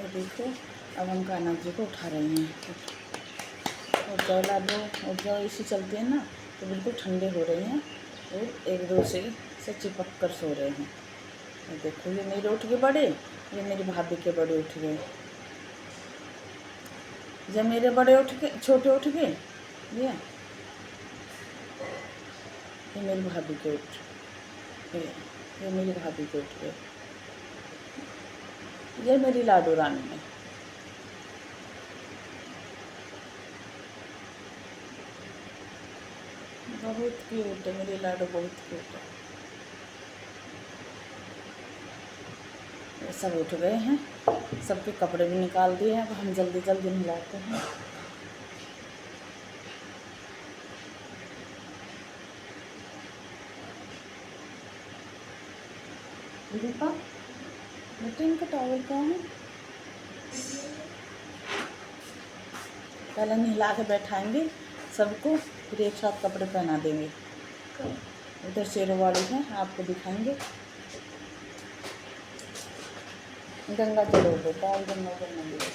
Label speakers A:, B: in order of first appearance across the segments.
A: ये देखो, अब हम कान्हा जी को उठा रहे हैं। और चौला दो और जो इसी चलते हैं ना, तो बिल्कुल ठंडे हो रहे हैं और एक दूसरे से चिपक कर सो रहे हैं। ये देखो, ये मेरे उठ के बड़े, ये मेरी भाभी के बड़े उठ गए। जब मेरे बड़े उठ के छोटे उठ गए, ये मेरी भाभी के ये मेरी भाभी के उठ गए। ये मेरी लाडो रानी है। बहुत क्यूट है मेरी लाडो, बहुत क्यूट है। ये सब उठ गए हैं, सबके कपड़े भी निकाल दिए हैं। अब हम जल्दी जल्दी नहलाते हैं। दीपा, बेटे इनका टॉवल कहाँ है? पहले नहला के बैठाएंगे सबको, फिर एक साथ कपड़े पहना देंगे। उधर शेरवाड़ी है, आपको दिखाएंगे। गंगा जल हो बेटा, और गंगा जल नहीं है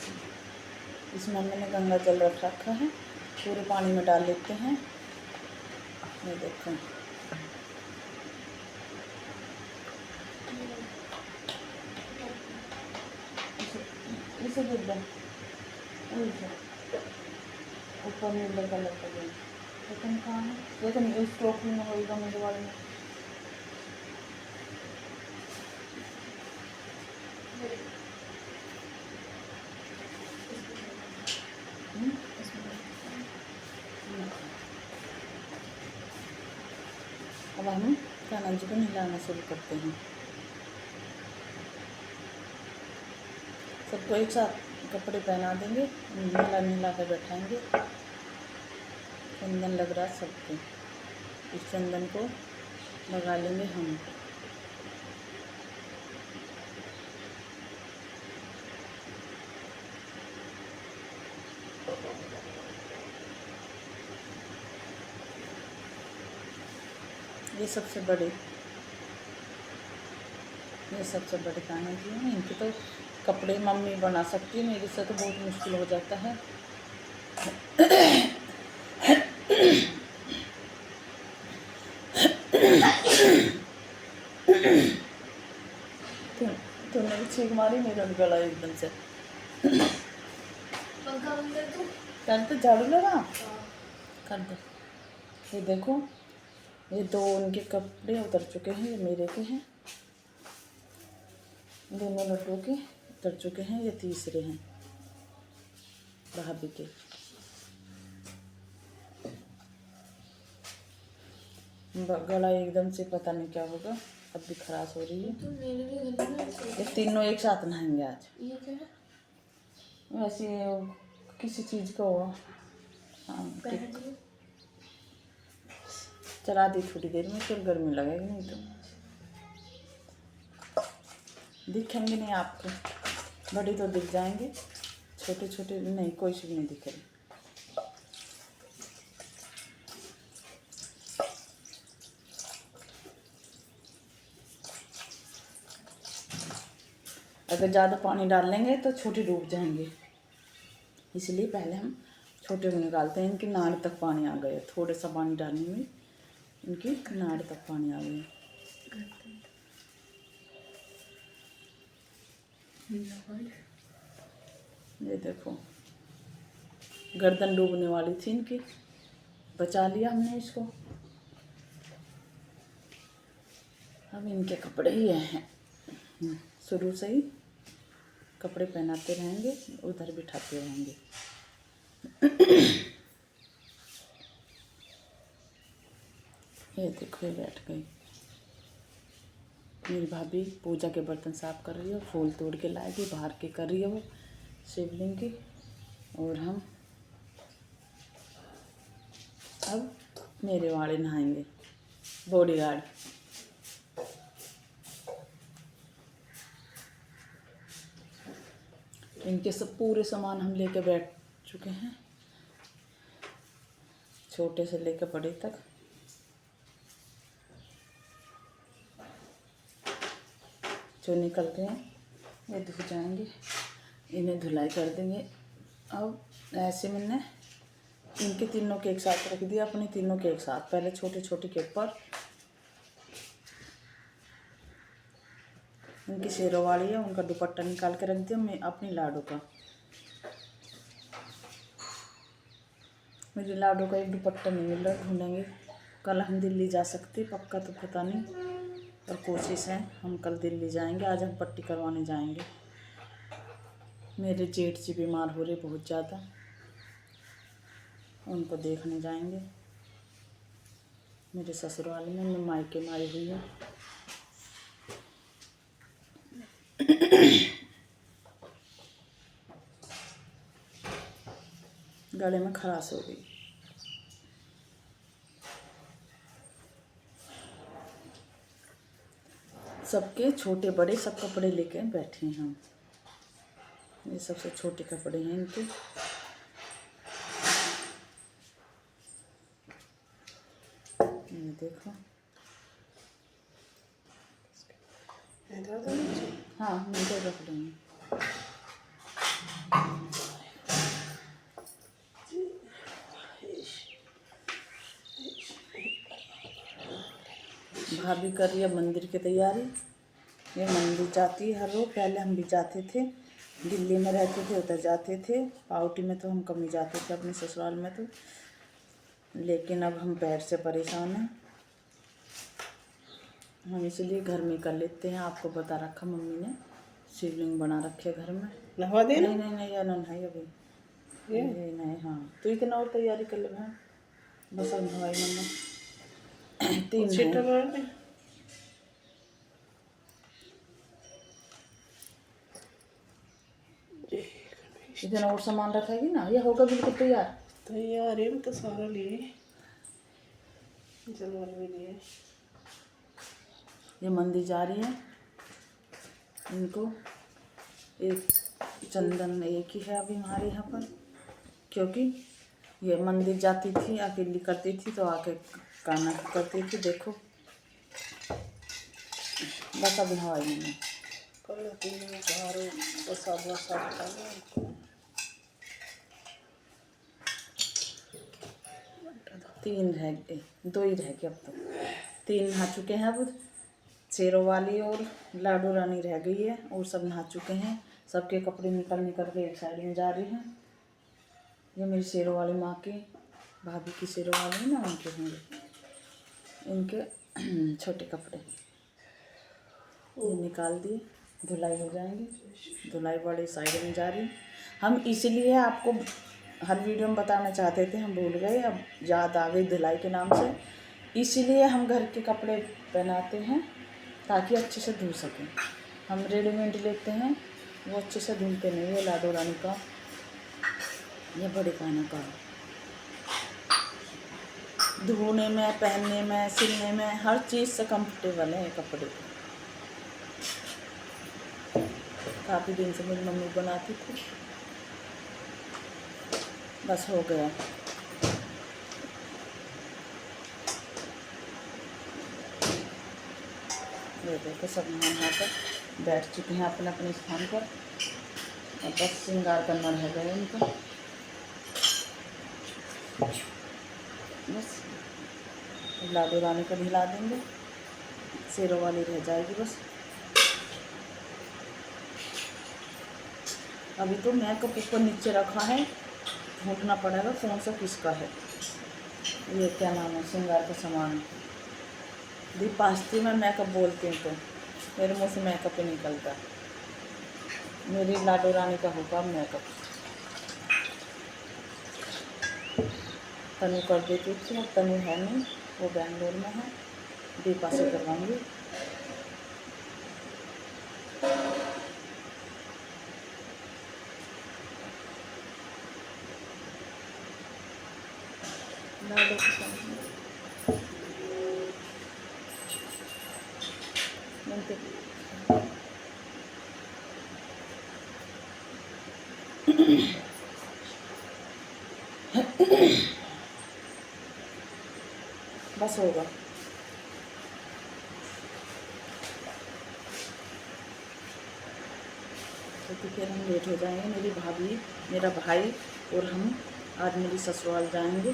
A: इसमें मैंने गंगा जल रख रखा है, पूरे पानी में डाल लेते हैं। ये देखो, इसे गिर दो ऊपर नीले कलर का दे। लेकिन कहाँ है? लेकिन इस टोकरी में होगा मेरे वाले में। अब हम कान्हा जी को नहलाना शुरू करते हैं। सबको एक साथ कपड़े पहना देंगे, नहला कर बैठाएंगे। चंदन लग रहा है सबको, इस चंदन को लगा लेंगे हम। ये सबसे बड़े कान्हा जी हैं। इनके तो कपड़े मम्मी बना सकती है, मेरे से तो बहुत मुश्किल हो जाता है। तूने भी छींक मारी, मेरा भी गला एकदम से।
B: पंखा बंद कर दूं?
A: कर दो, झाड़ू लगा कर दो। ये देखो, ये दो उनके कपड़े उतर चुके हैं, ये मेरे के हैं। दोनों लड्डू के उतर चुके हैं, ये तीसरे हैं भाभी के। गला एकदम से पता नहीं क्या होगा, अब भी खराश हो रही है।
B: तो मेरे भी घर में
A: ये तीनों एक साथ नहाएंगे आज।
B: ये क्या है?
A: वैसे किसी चीज़ का हुआ। हाँ, चला दी थोड़ी देर में, फिर गर्मी लगेगी, नहीं तो दिखेंगे नहीं आपको। बड़े तो दिख जाएंगे, छोटे छोटे नहीं, कोई भी नहीं दिख रहे। अगर ज़्यादा पानी डाल लेंगे तो छोटे डूब जाएंगे, इसलिए पहले हम छोटे को निकालते हैं। इनकी नाड़ तक पानी आ गया, थोड़ा सा पानी डालने में इनकी नाड़ तक पानी आ गया। ये देखो, गर्दन डूबने वाली थी इनकी, बचा लिया हमने इसको। अब इनके कपड़े ही हैं, शुरू से ही कपड़े पहनाते रहेंगे, उधर बिठाते रहेंगे। ये देखो, ये बैठ गई मेरी भाभी। पूजा के बर्तन साफ कर रही है, फूल तोड़ के लाएगी, बाहर के कर रही है वो शिवलिंग की। और हम अब मेरे वाले नहाएंगे, बॉडीगार्ड। इनके सब पूरे सामान हम लेके बैठ चुके हैं, छोटे से लेकर बड़े तक। जो निकल रहे हैं ये धुल जाएंगे। इन्हें धुलाई कर देंगे। अब ऐसे मैंने इनके तीनों के एक साथ रख दिया, अपने तीनों के एक साथ। पहले छोटे छोटे के ऊपर इनकी शेरों वाली है, उनका दुपट्टा निकाल के रख दिया। मैं अपनी लाडो का, मेरी लाडो का एक दुपट्टा नहीं मिल रहा, ढूंढेंगे। कल हम दिल्ली जा सकते, पक्का तो पता नहीं, पर कोशिश है हम कल दिल्ली जाएंगे। आज हम पट्टी करवाने जाएंगे। मेरे जेठ जी बीमार हो रहे बहुत ज़्यादा, उनको देखने जाएंगे। मेरे ससुराल में, मैं मायके में आई हुई हूँ। गले में खराश हो गई। सबके छोटे बड़े सब कपड़े लेके बैठे हैं हम। ये सबसे छोटे कपड़े हैं इनके। ये देखो, हाँ नीचे रख देंगे। भाभी कर रही है मंदिर की तैयारी। ये मंदिर जाती है हर रोज। पहले हम भी जाते थे, दिल्ली में रहते थे, उधर जाते थे। पाउटी में तो हम कम ही जाते थे, अपने ससुराल में तो। लेकिन अब हम पैर से परेशान हैं, हम इसलिए घर में कर लेते हैं। आपको बता रखा मम्मी ने, शिवलिंग बना रखे घर में।
C: नहा दे।
A: नहीं नहीं नहीं, या नहाई अभी ये नहीं। हाँ तो इतना और तैयारी कर ले भाई, बस अब नहाई मम्मा। तीन
C: छिट्टा
A: है।
C: मार दे।
A: इतना और सामान रखेगी ना, ये होगा बिल्कुल तैयार।
C: तैयार है, तो सारा लिए जलवाल भी लिए।
A: ये मंदिर जा रही है, इनको एक चंदन एक ही है अभी हमारे यहाँ पर, क्योंकि ये मंदिर जाती थी, अकेली करती थी तो आके काना करती थी। देखो बस अब हवाई नहीं
C: कल तीन चार प्रसाद वसाद खा।
A: तीन रह गए, दो ही रह गए अब तो। तीन नहा चुके हैं अब, शेरों वाली और लाडू रानी रह गई है, और सब नहा चुके हैं। सबके कपड़े निकल निकल के एक साइड में जा रहे हैं। ये मेरी शेरों वाली माँ की, भाभी की शेरों वाली है ना, उनके होंगे इनके छोटे कपड़े। ये निकाल दिए, धुलाई हो जाएंगे। धुलाई वाली साइड में जा रही। हम इसलिए आपको हर वीडियो में बताना चाहते थे, हम भूल गए, अब याद आ गई धुलाई के नाम से। इसीलिए हम घर के कपड़े पहनाते हैं ताकि अच्छे से धुल सकें। हम रेडीमेड लेते हैं, वो अच्छे से धुलते नहीं है। लाडो रानी का, ये बड़े काना का, धोने में, पहनने में, सिलने में, हर चीज़ से कंफर्टेबल है ये कपड़े। काफ़ी दिन से मेरी मम्मी बनाती थी, बस हो गया। ये देखो सब नहा कर बैठ चुके हैं अपने अपने स्थान पर, और बस श्रृंगार करना रह गया उनको। बस लाडो रानी को हिला देंगे, शेरों वाली रह जाएगी बस। अभी तो मेकअप ऊपर नीचे रखा है, ढूंढना पड़ेगा कौन सा किसका है। ये क्या नाम है, श्रृंगार का सामान। दीपास्ती में मेकअप बोलती हूँ तो मेरे मुँह से मेकअप ही निकलता। मेरी लाडो रानी का होगा मेकअप। तनु कर देती थी, अब तनु है नहीं, वो बेंगलोर में है। दीपा से करवाऊंगी। लाडो के सामने बस होगा। तो फिर हम लेट हो जाएंगे। मेरी भाभी, मेरा भाई और हम आज मेरी ससुराल जाएंगे,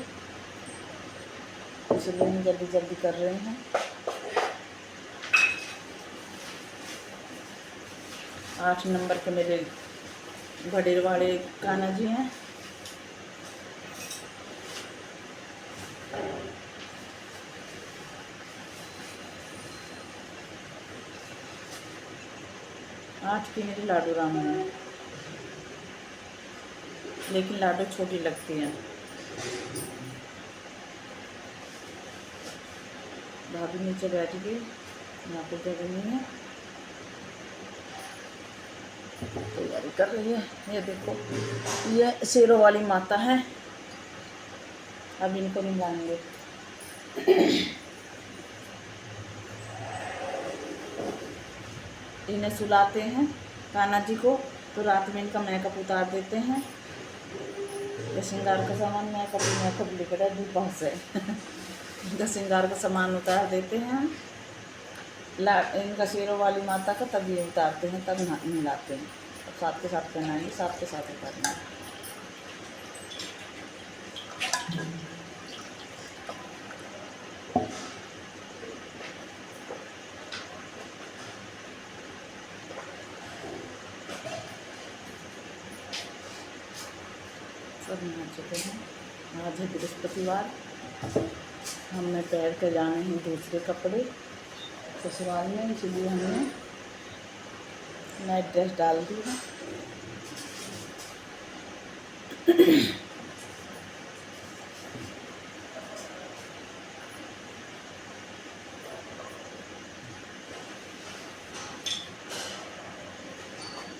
A: इसलिए हम जल्दी जल्दी कर रहे हैं। 8 नंबर के मेरे बड़े वाले कान्हा जी हैं। आठ की मेरी लाडू राम है, लेकिन लाडू छोटी लगती है। भाभी नीचे बैठ गई, यहाँ पे जगह नहीं है, तैयारी कर रही है। ये देखो, ये शेरों वाली माता है, अब इनको निभाएंगे। इन्हें सुलाते हैं कान्हा जी को, तो रात में इनका मेकअप उतार देते हैं। ये श्रृंगार का सामान मेकअप लिख रहा है दीपा से। इनका श्रृंगार का सामान उतार देते हैं हम। इनका शेरों वाली माता का तब ये उतारते हैं, तब मिलाते हैं। अब साथ के साथ पहनाएंगे, साथ के साथ उतारेंगे। सब नहा चुके हैं। आज है बृहस्पतिवार, हमने पैर के जाने हैं दूसरे कपड़े ससुराल में, इसलिए हमने नाइट ड्रेस डाल दी है।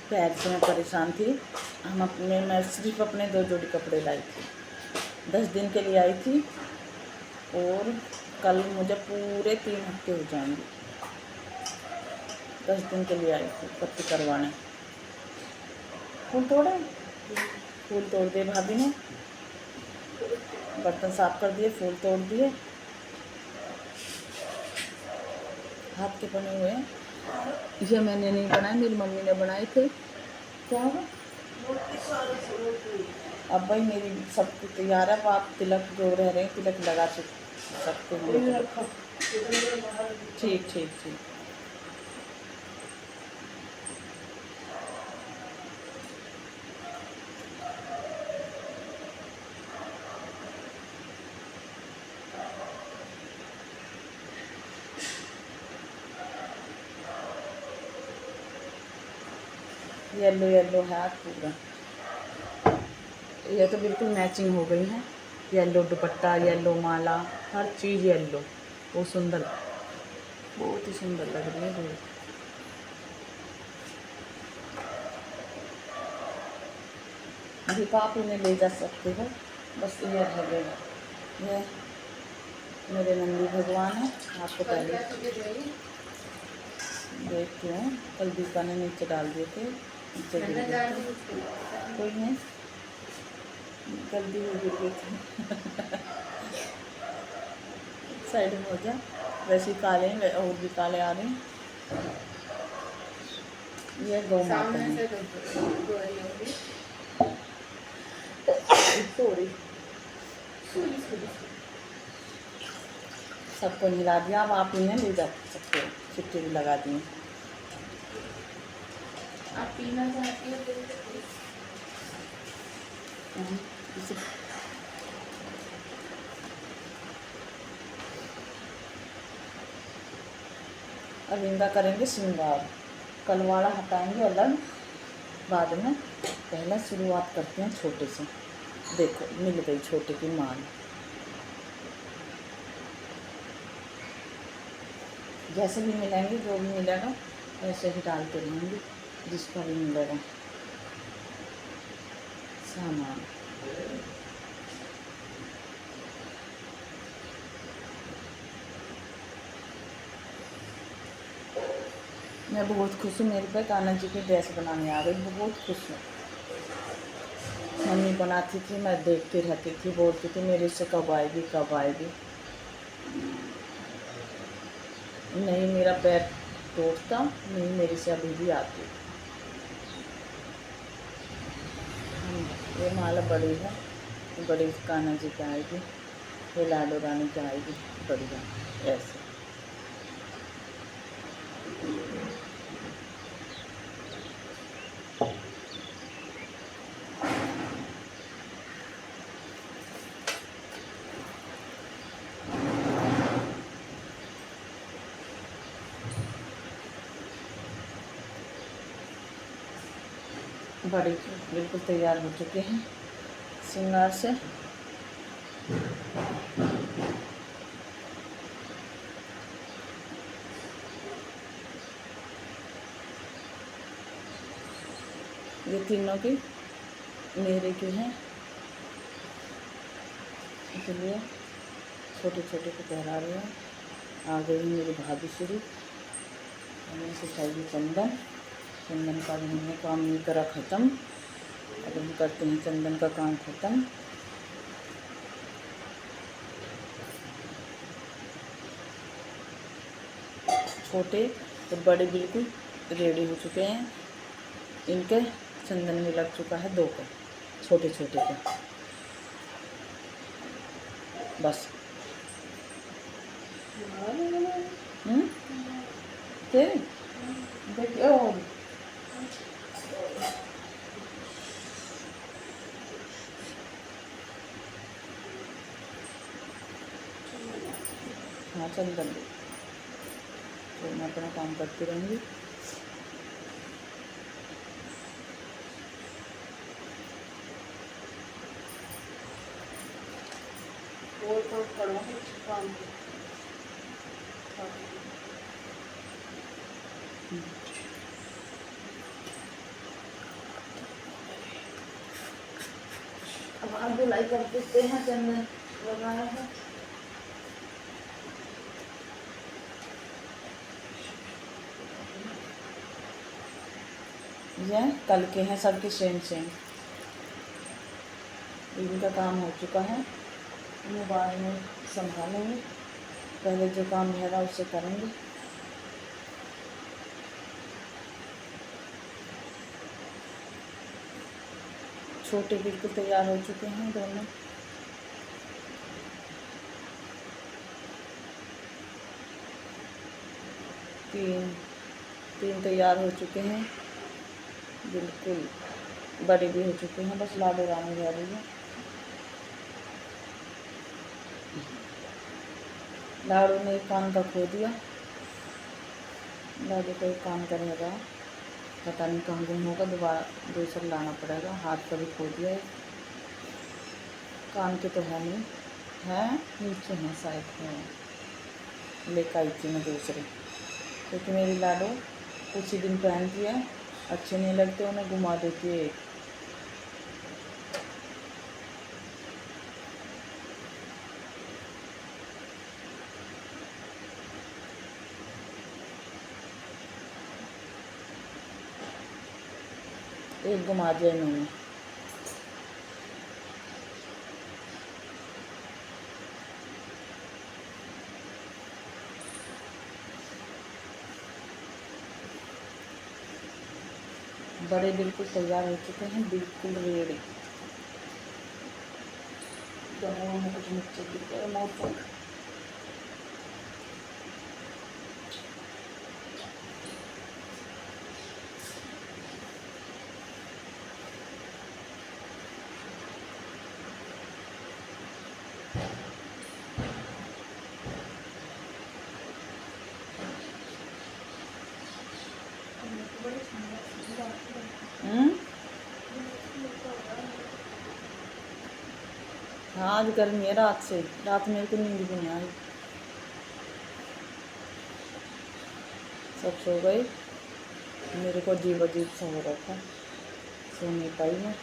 A: पैर से मैं परेशान थी। मैं सिर्फ अपने 2 जोड़ी कपड़े लाई थी, 10 दिन के लिए आई थी, और कल मुझे पूरे 3 हफ्ते हो जाएंगे। 10 दिन के लिए आई थी पट्टी करवाने। फूल तोड़े, फूल तोड़ दिए भाभी ने, बर्तन साफ कर दिए, फूल तोड़ दिए, हाथ के बने हुए हैं। ये मैंने नहीं बनाए, मेरी मम्मी ने बनाए थे। क्या होगा अब भाई, मेरी सब कुछ तैयार है। अब आप तिलक जो रह रहे हैं, तिलक लगा सकते हैं। ठीक ठीक ठीक। येलो येलो है पूरा, ये तो बिल्कुल मैचिंग हो गई है। येलो दुपट्टा, येलो माला, हर चीज़ येलो, वो सुंदर, बहुत ही सुंदर लग रही है। बहुत अभी आप इन्हें ले जा सकते हो, बस ये रह गया। ये मेरे नंदी भगवान है, आपको पहले देखती हूँ। कल दीपा ने नीचे डाल दिए थे, नीचे गिर गए थे। कोई नहीं, गलती में गिर गए थे। साइड में हो जा, वैसे काले हैं और भी काले आ रहे हैं। ये गौ माता है। सॉरी, सबको मिला दिया। अब आप इन्हें ले जा सकते हो, छुट्टी भी लगा दी।
B: आप पीना चाहती हो तो
A: अब इनका करेंगे श्रृंगार, कलवाड़ा हटाएंगे अलग बाद में। पहला शुरुआत करते हैं छोटे से। देखो मिल गई छोटे की माल, जैसे भी मिलेंगे, जो भी मिलेगा वैसे ही डालते रहेंगे, जिसका भी मिलेगा सामान। मैं बहुत खुश हूँ, मेरे पे कान्हा जी की ड्रेस बनाने आ गई, बहुत खुश हूँ। मम्मी बनाती थी, मैं देखती रहती थी, बोलती थी मेरे से कब आएगी कब आएगी। नहीं मेरा पैर टूटता, नहीं मेरे से अभी भी आती। ये माला बड़ी है, बड़ी कान्हा जी की आएगी, ये लाडो रानी की आएगी बढ़िया ऐसे। बड़ी बिल्कुल तैयार हो चुके हैं श्रृंगार से। ये तीनों की मेरे की हैं, इसलिए छोटे छोटे को पहरा रही हूँ। आ गई मेरी भाभी श्री, हमने सिखाई चंदन। चंदन का भी हमने काम नहीं करा ख़त्म, अब हम करते हैं चंदन का काम ख़त्म। छोटे और बड़े बिल्कुल रेडी हो चुके हैं, इनके चंदन में लग चुका है 2 का, छोटे छोटे का बस। तेरे देखिए हाँ चंदन, तो मैं अपना काम करती रहूँगी।
C: और तो करो काम को।
A: अब आप धुलाई कर देते हैं, चंदन लगाया है। ये कल के हैं सबके सेम सेम, इनका काम हो चुका है, इन्हें बाद में संभालेंगे, पहले जो काम रहेगा उससे करेंगे। छोटे बिल्कुल तैयार हो चुके हैं दोनों। तीन तैयार हो चुके हैं, बिल्कुल बड़े भी हो चुके हैं, बस लाडो रानी रह रही है। लाडो ने एक कान का खो दिया, लाडो का एक कान का रहेगा, पता नहीं कहाँ गुम होगा, दोबारा दूसरा लाना पड़ेगा। हाथ का भी खो दिया है, कान के तो है नहीं, है नीचे हैं शायद, है लेकर आई थी मैं दूसरे, क्योंकि मेरी लाडो कुछ ही दिन पहनती है, अच्छे नहीं लगते, उन्हें घुमा देती है। एक घुमा दिया इन्होंने। बड़े बिल्कुल तैयार हो चुके हैं, बिल्कुल रेडी। दोनों में कुछ नीचे गिर गया मोर। हाँ आज गर्मी है, रात से, रात मेरे को नींद भी नहीं आई, सब सो गए, मेरे को अजीब अजीब सा हो रहा था, सो नहीं पाई मैं।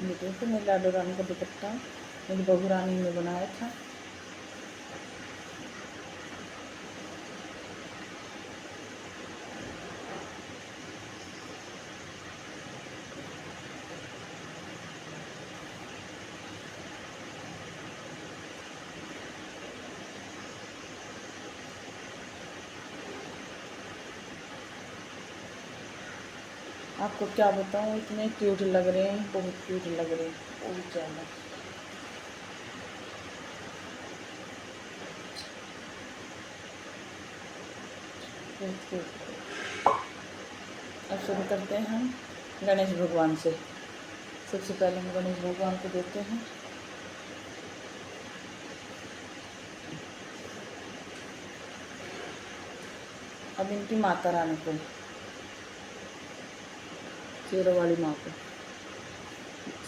A: ये देखो मेरी लाडो रानी का दुपट्टा मेरी बहू रानी ने बनाया था। आपको क्या बताऊँ, इतने क्यूट लग रहे हैं, बहुत क्यूट लग रहे हैं, बहुत ज़्यादा। बहुत क्यूट। अब शुरू करते हैं हम गणेश भगवान से। सबसे पहले हम गणेश भगवान को देते हैं। अब इनकी माता रानी को, शेरों वाली माँ को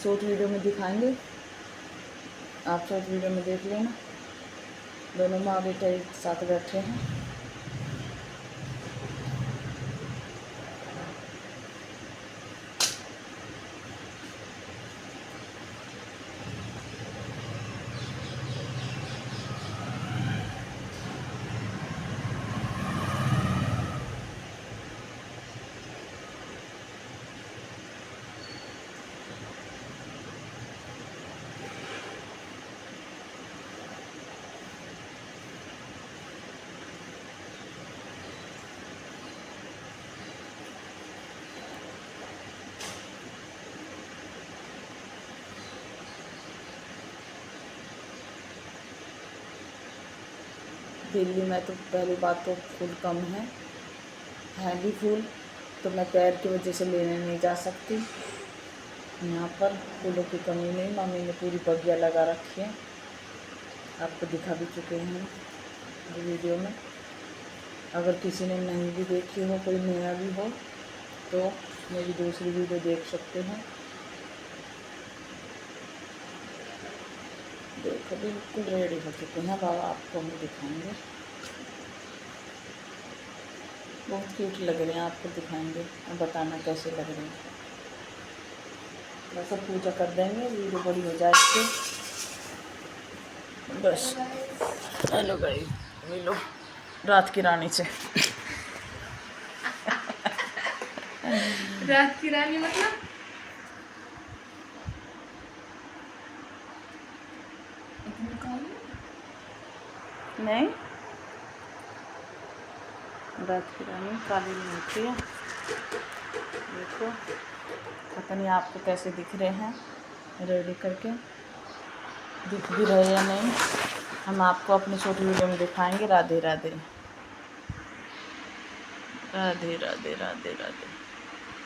A: शॉर्ट वीडियो में दिखाएंगे, आप शॉर्ट वीडियो में देख लेना। दोनों माँ बेटा एक साथ बैठे हैं। दिल्ली में तो पहली बात तो फूल कम है भी फूल, तो मैं पैर की वजह से लेने नहीं जा सकती। यहाँ पर फूलों की कमी नहीं, मम्मी ने पूरी बगिया लगा रखी है, आपको दिखा भी चुके हैं वीडियो में। अगर किसी ने नहीं भी देखी हो, कोई नया भी हो, तो मेरी दूसरी वीडियो देख सकते हैं। देखो बिल्कुल रेडी हो चुके हैं। बाबा आपको हम दिखाएंगे, बहुत क्यूट लग रहे हैं, आपको दिखाएंगे और बताना कैसे लग रहे हैं। बस अब पूजा कर देंगे, वीडियो बड़ी हो जाएगी बस। हेलो गाइस, मिलो रात की रानी से।
B: रात की रानी मतलब इतनी काली?
A: नहीं, रात की रानी काली नहीं होती है। देखो पता नहीं आपको कैसे दिख रहे हैं रेडी करके, दिख भी रहे या नहीं, हम आपको अपनी छोटी वीडियो में दिखाएंगे। राधे राधे राधे राधे राधे राधे।